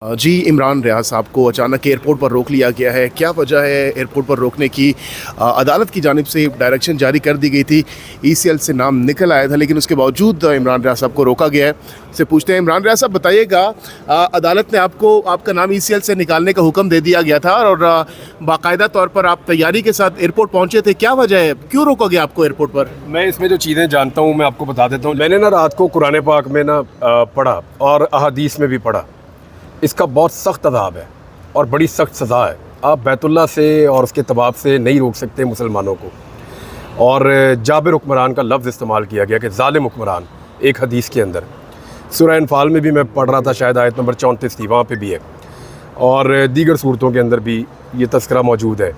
जी, इमरान रियाज साहब को अचानक एयरपोर्ट पर रोक लिया गया है। क्या वजह है एयरपोर्ट पर रोकने की? अदालत की जानिब से डायरेक्शन जारी कर दी गई थी, ईसीएल से नाम निकल आया था, लेकिन उसके बावजूद इमरान रियाज साहब को रोका गया है। से पूछते हैं, इमरान रियाज साहब बताइएगा, अदालत ने आपका नाम ईसीएल से निकालने का हुक्म दे दिया गया था और बाकायदा तौर पर आप तैयारी के साथ एयरपोर्ट पहुँचे थे, क्या वजह है, क्यों रोका गया आपको एयरपोर्ट पर? मैं इसमें जो चीज़ें जानता हूँ मैं आपको बता देता हूँ। मैंने ना रात को कुरान पाक में ना पढ़ा और अहादीस में भी पढ़ा। इसका बहुत सख्त अज़ाब है और बड़ी सख्त सज़ा है। आप बैतुल्ला से और उसके तवाब से नहीं रोक सकते मुसलमानों को। और जाबिर हुक्मरान का लफ्ज़ इस्तेमाल किया गया कि ज़ालिम हुक्मरान, एक हदीस के अंदर। सूरह अनफाल में भी मैं पढ़ रहा था, शायद आयत नंबर 34 थी, वहाँ पे भी है, और दीगर सूरतों के अंदर भी ये तस्करा मौजूद है।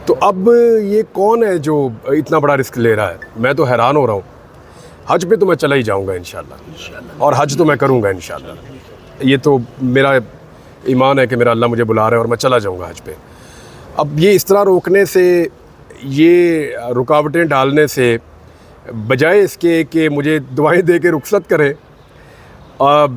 तो अब ये कौन है जो इतना बड़ा रिस्क ले रहा है? मैं तो हैरान हो रहा हूँ। हज पे तो मैं चला ही जाऊँगा इंशाअल्लाह, और हज तो मैं करूँगा इंशाअल्लाह। ये तो मेरा ईमान है कि मेरा अल्लाह मुझे बुला रहा है और मैं चला जाऊंगा हज पे। अब ये इस तरह रोकने से, ये रुकावटें डालने से, बजाय इसके कि मुझे दुआएं दे के रुखसत करें,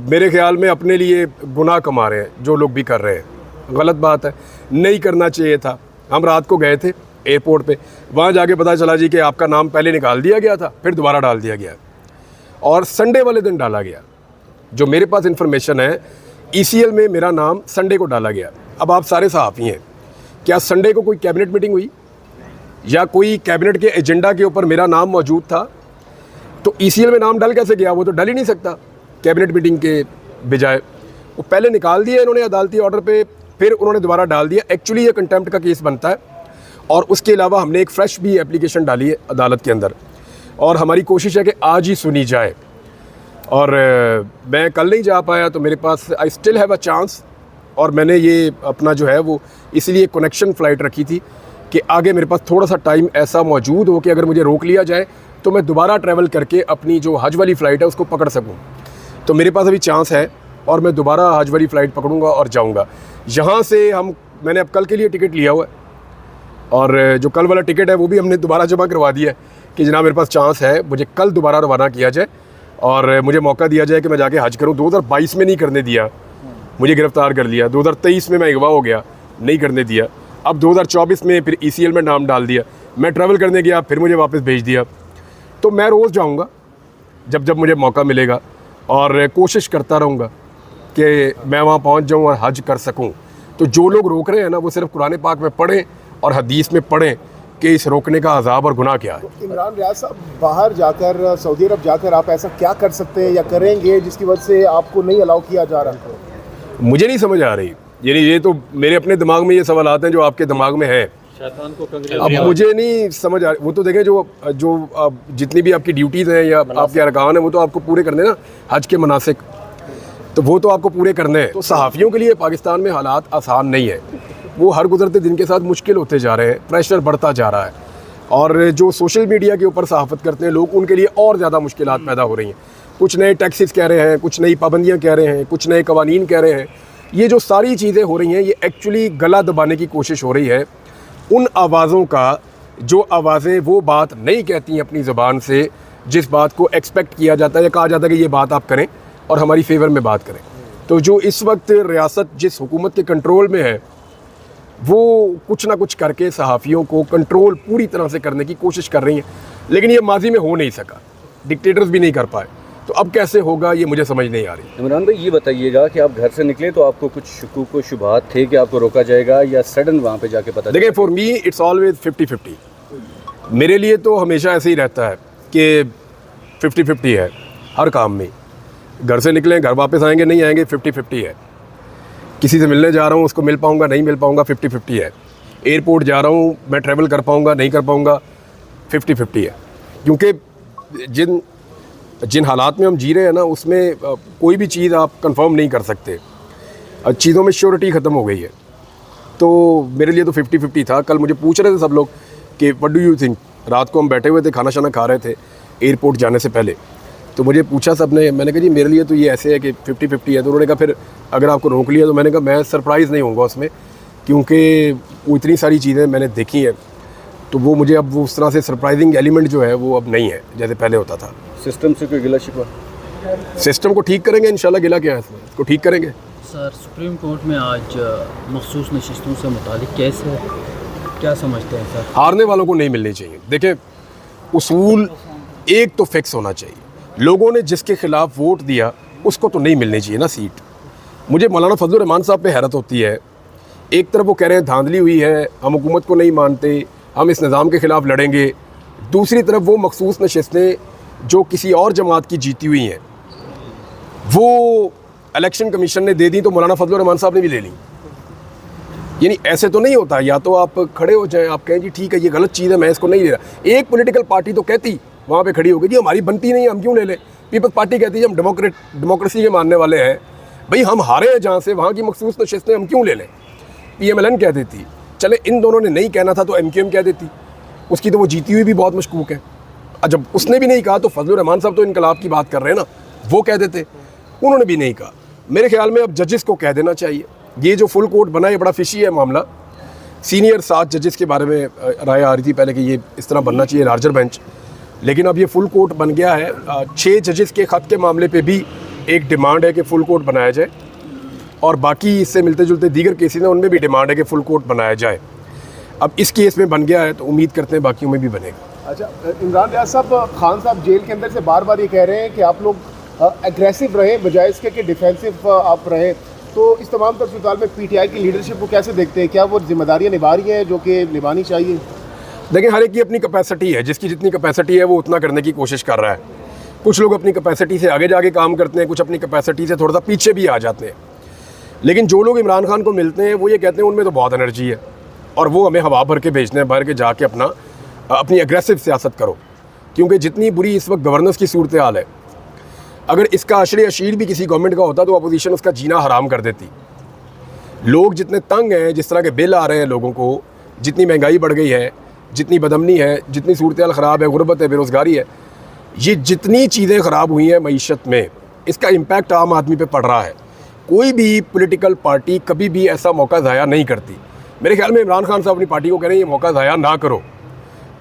मेरे ख़्याल में अपने लिए गुनाह कमा रहे हैं जो लोग भी कर रहे हैं। गलत बात है, नहीं करना चाहिए था। हम रात को गए थे एयरपोर्ट पे, वहाँ जाके पता चला जी कि आपका नाम पहले निकाल दिया गया था, फिर दोबारा डाल दिया गया, और संडे वाले दिन डाला गया। जो मेरे पास इन्फॉर्मेशन है, ईसीएल में मेरा नाम संडे को डाला गया। अब आप सारे सहाफ़ी हैं, क्या संडे को कोई कैबिनेट मीटिंग हुई या कोई कैबिनेट के एजेंडा के ऊपर मेरा नाम मौजूद था? तो ईसीएल में नाम डल कैसे गया? वो तो डल ही नहीं सकता कैबिनेट मीटिंग के बजाय। वो पहले निकाल दिया इन्होंने अदालती ऑर्डर पे, फिर उन्होंने दोबारा डाल दिया। एक्चुअली ये कंटेम्प्ट का केस बनता है, और उसके अलावा हमने एक फ़्रेश भी एप्लीकेशन डाली है अदालत के अंदर, और हमारी कोशिश है कि आज ही सुनी जाए। और मैं कल नहीं जा पाया, तो मेरे पास I still have a chance, और मैंने ये अपना जो है वो इसलिए कनेक्शन फ़्लाइट रखी थी कि आगे मेरे पास थोड़ा सा टाइम ऐसा मौजूद हो कि अगर मुझे रोक लिया जाए तो मैं दोबारा ट्रैवल करके अपनी जो हज वाली फ़्लाइट है उसको पकड़ सकूं। तो मेरे पास अभी चांस है और मैं दोबारा हज वाली फ़्लाइट पकड़ूंगा और जाऊंगा। यहाँ से मैंने अब कल के लिए टिकट लिया हुआ है, और जो कल वाला टिकट है वो भी हमने दोबारा जमा करवा दिया है कि जनाब मेरे पास चांस है, मुझे कल दोबारा रवाना किया जाए और मुझे मौका दिया जाए कि मैं जाके हज करूं। 2022 में नहीं करने दिया, मुझे गिरफ़्तार कर लिया। 2023 में मैं अगवा हो गया, नहीं करने दिया। अब 2024 में फिर ईसीएल में नाम डाल दिया, मैं ट्रैवल करने गया, फिर मुझे वापस भेज दिया। तो मैं रोज़ जाऊंगा जब जब मुझे मौका मिलेगा, और कोशिश करता रहूँगा कि मैं वहाँ पहुँच जाऊँ और हज कर सकूँ। तो जो लोग रोक रहे हैं ना, वो सिर्फ कुरान पाक में पढ़ें और हदीस में पढ़ें कि इस रोकने का अज़ाब और गुनाह क्या है। तो इमरान रियाज साहब, बाहर जाकर, सऊदी अरब जाकर आप ऐसा क्या कर सकते हैं या करेंगे जिसकी वजह से आपको नहीं अलाउ किया जा रहा है? मुझे नहीं समझ आ रही। यानी ये तो मेरे अपने दिमाग में ये सवाल आते हैं जो आपके दिमाग में है। अब मुझे नहीं समझ आ रही। वो तो देखें, जो जितनी भी आपकी ड्यूटीज़ हैं या आपके अरकान हैं, वो तो आपको पूरे करने ना, हज के मनासिक, तो वो तो आपको पूरे करने हैं। तो सहाफ़ियों के लिए पाकिस्तान में हालात आसान नहीं है, वो हर गुजरते दिन के साथ मुश्किल होते जा रहे हैं, प्रेशर बढ़ता जा रहा है, और जो सोशल मीडिया के ऊपर सहाफ़त करते हैं लोग, उनके लिए और ज़्यादा मुश्किलात पैदा हो रही हैं। कुछ नए टैक्सेस कह रहे हैं, कुछ नई पाबंदियाँ कह रहे हैं, कुछ नए कवानीन कह रहे हैं। ये जो सारी चीज़ें हो रही हैं, ये एक्चुअली गला दबाने की कोशिश हो रही है उन आवाज़ों का जो आवाज़ें वो बात नहीं कहती अपनी ज़बान से, जिस बात को एक्सपेक्ट किया जाता है या कहा जाता है कि ये बात आप करें और हमारी फेवर में बात करें। तो जो इस वक्त रियासत जिस हुकूमत के कंट्रोल में है, वो कुछ ना कुछ करके सहाफ़ियों को कंट्रोल पूरी तरह से करने की कोशिश कर रही हैं, लेकिन ये माजी में हो नहीं सका, डिक्टेटर्स भी नहीं कर पाए। तो अब कैसे होगा ये मुझे समझ नहीं आ रही। इमरान भाई, ये बताइएगा कि आप घर से निकले तो आपको कुछ शुकूक व शुबहात थे कि आपको रोका जाएगा, या सडन वहाँ पे जाके पता? देखिए, फॉर मी इट्स ऑलवेज 50-50। मेरे लिए तो हमेशा ऐसे ही रहता है कि 50-50 है हर काम में। घर से निकलें, घर वापस आएंगे नहीं आएंगे, 50-50 है। किसी से मिलने जा रहा हूँ, उसको मिल पाऊँगा नहीं मिल पाऊँगा, 50-50 है। एयरपोर्ट जा रहा हूँ, मैं ट्रैवल कर पाऊँगा नहीं कर पाऊँगा, 50-50 है। क्योंकि जिन हालात में हम जी रहे हैं ना, उसमें कोई भी चीज़ आप कंफर्म नहीं कर सकते। चीज़ों में श्योरिटी ख़त्म हो गई है। तो मेरे लिए तो 50-50 था। कल मुझे पूछ रहे थे सब लोग कि व्हाट डू यू थिंक। रात को हम बैठे हुए थे, खाना शाना खा रहे थे एयरपोर्ट जाने से पहले, तो मुझे पूछा सब ने। मैंने कहा जी मेरे लिए तो ये ऐसे है कि 50-50 है। तो उन्होंने कहा फिर अगर आपको रोक लिया, तो मैंने कहा मैं सरप्राइज़ नहीं होऊंगा उसमें, क्योंकि वो इतनी सारी चीज़ें मैंने देखी हैं, तो वो मुझे अब वो उस तरह से सरप्राइजिंग एलिमेंट जो है वो अब नहीं है जैसे पहले होता था। सिस्टम से कोई गिला शिकवा? सिस्टम को ठीक करेंगे इंशाल्लाह। गिला क्या है इसमें, इसको ठीक करेंगे। सर, सुप्रीम कोर्ट में आज मखसूस नशिस्तों से मुतालिक केस है, क्या समझते हैं सर? हारने वालों को नहीं मिलनी चाहिए। देखिए, उसूल एक तो फिक्स होना चाहिए। लोगों ने जिसके खिलाफ वोट दिया उसको तो नहीं मिलनी चाहिए ना सीट। मुझे मौलाना फजलुर रहमान साहब पे हैरत होती है। एक तरफ वो कह रहे हैं धांधली हुई है, हम हुकूमत को नहीं मानते, हम इस निज़ाम के ख़िलाफ़ लड़ेंगे। दूसरी तरफ वो मखसूस नशिस्तें जो किसी और जमात की जीती हुई हैं वो इलेक्शन कमीशन ने दे दी तो मौलाना फजलुर रहमान साहब ने भी ले ली। यानी ऐसे तो नहीं होता। या तो आप खड़े हो जाएं, आप कहें जी ठीक है ये गलत चीज़ है, मैं इसको नहीं ले रहा। एक पॉलिटिकल पार्टी तो कहती वहाँ पे खड़ी होगी जी हमारी बनती नहीं है, हम क्यों ले लें। पीपल्स पार्टी कहती है हम डेमोक्रेसी के मानने वाले हैं, भाई हम हारे हैं जहाँ से, वहाँ की मखसूस नशिस्तें हम क्यों ले लें। PMLN कह देती, चले इन दोनों ने नहीं कहना था तो MQM कह देती, उसकी तो वो जीती हुई भी बहुत मशकूक है। जब उसने भी नहीं कहा तो फजलुर रहमान साहब तो इनकलाब की बात कर रहे हैं ना, वो कह देते, उन्होंने भी नहीं कहा। मेरे ख्याल में अब जजेस को कह देना चाहिए। ये जो फुल कोर्ट बना है बड़ा फिशी है मामला। सीनियर 7 जजेस के बारे में राय आ रही थी पहले कि ये इस तरह बनना चाहिए लार्जर बेंच, लेकिन अब ये फुल कोर्ट बन गया है। 6 जजेस के ख़त के मामले पे भी एक डिमांड है कि फुल कोर्ट बनाया जाए, और बाकी इससे मिलते जुलते दीगर केसेस हैं उनमें भी डिमांड है कि फुल कोर्ट बनाया जाए। अब इस केस में बन गया है तो उम्मीद करते हैं बाकियों में भी बनेगा। अच्छा, इमरान रियाज साहब, खान साहब जेल के अंदर से बार बार ये कह रहे हैं कि आप लोग एग्रेसिव रहें बजाय इसके कि डिफेंसिव आप रहें, तो इस तमाम तर सूरत में PTI की लीडरशिप को कैसे देखते हैं? क्या वो जिम्मेदारियाँ निभा रही हैं जो कि निभानी चाहिए? देखिए, हर एक की अपनी कैपेसिटी है, जिसकी जितनी कैपेसिटी है वो उतना करने की कोशिश कर रहा है। कुछ लोग अपनी कैपेसिटी से आगे जाके काम करते हैं, कुछ अपनी कैपेसिटी से थोड़ा सा पीछे भी आ जाते हैं। लेकिन जो लोग इमरान खान को मिलते हैं वो ये कहते हैं उनमें तो बहुत एनर्जी है और वो हमें हवा भर के भेजते हैं, भर के जाके अपनी एग्रेसिव सियासत करो। क्योंकि जितनी बुरी इस वक्त गवर्नेंस की सूरत हाल है, अगर इसका अशर अशीर भी किसी गवर्नमेंट का होता तो अपोजिशन उसका जीना हराम कर देती। लोग जितने तंग हैं, जिस तरह के बिल आ रहे हैं लोगों को, जितनी महंगाई बढ़ गई है, जितनी बदमनी है, जितनी सूरत हाल ख़राब है, गुर्बत है, बेरोज़गारी है, ये जितनी चीज़ें ख़राब हुई हैं मईशत में, इसका इम्पैक्ट आम आदमी पे पड़ रहा है। कोई भी पॉलिटिकल पार्टी कभी भी ऐसा मौका ज़ाया नहीं करती। मेरे ख्याल में इमरान खान साहब अपनी पार्टी को कह रहे हैं ये मौका ज़ाया ना करो।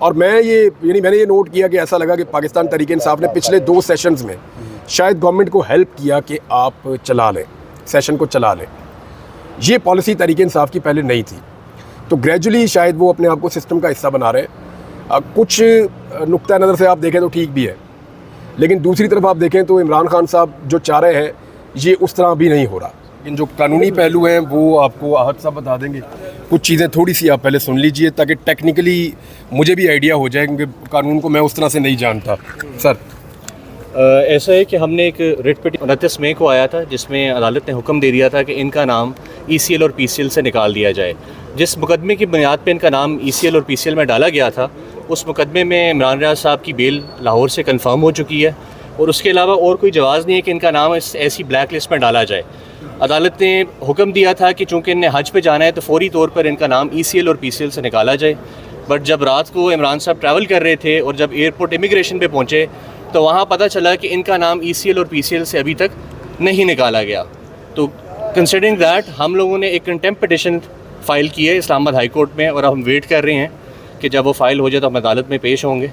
और मैंने ये नोट किया कि ऐसा लगा कि पाकिस्तान तहरीक-ए-इंसाफ ने पिछले 2 सेशंस में शायद गवर्नमेंट को हेल्प किया कि आप चला लें, सेशन को चला लें। ये पॉलिसी तहरीक-ए-इंसाफ की पहले नहीं थी, तो ग्रेजुअली शायद वो अपने आप को सिस्टम का हिस्सा बना रहे हैं। कुछ नुक्ता नज़र से आप देखें तो ठीक भी है, लेकिन दूसरी तरफ आप देखें तो इमरान खान साहब जो चाह रहे हैं ये उस तरह भी नहीं हो रहा। इन जो कानूनी पहलू हैं वो आपको आहत साहब बता देंगे। कुछ चीज़ें थोड़ी सी आप पहले सुन लीजिए ताकि टेक्निकली मुझे भी आइडिया हो जाए, क्योंकि कानून को मैं उस तरह से नहीं जानता। सर, ऐसा है कि हमने एक रिट पिटीशन 29 मई को आया था जिसमें अदालत ने हुक्म दे दिया था कि इनका नाम ECL और PCL से निकाल दिया जाए। जिस मुकदमे की बुनियाद पे इनका नाम ECL और PCL में डाला गया था, उस मुकदमे में इमरान रियाज साहब की बेल लाहौर से कंफर्म हो चुकी है और उसके अलावा और कोई जवाज़ नहीं है कि इनका नाम इस ऐसी ब्लैक लिस्ट में डाला जाए। अदालत ने हुक्म दिया था कि चूँकि इन्हें हज पे जाना है तो फौरी तौर पर इनका नाम ECL और PCL से निकाला जाए। बट जब रात को इमरान साहब ट्रैवल कर रहे थे और जब एयरपोर्ट इमिग्रेशन पे पहुँचे तो वहाँ पता चला कि इनका नाम ECL और PCL से अभी तक नहीं निकाला गया। तो कंसिडरिंग दैट हम लोगों ने एक कंटेम्प्ट पिटिशन फ़ाइल की है इस्लामाबाद हाई कोर्ट में और अब हम वेट कर रहे हैं कि जब वो फ़ाइल हो जाए तो हम अदालत में पेश होंगे।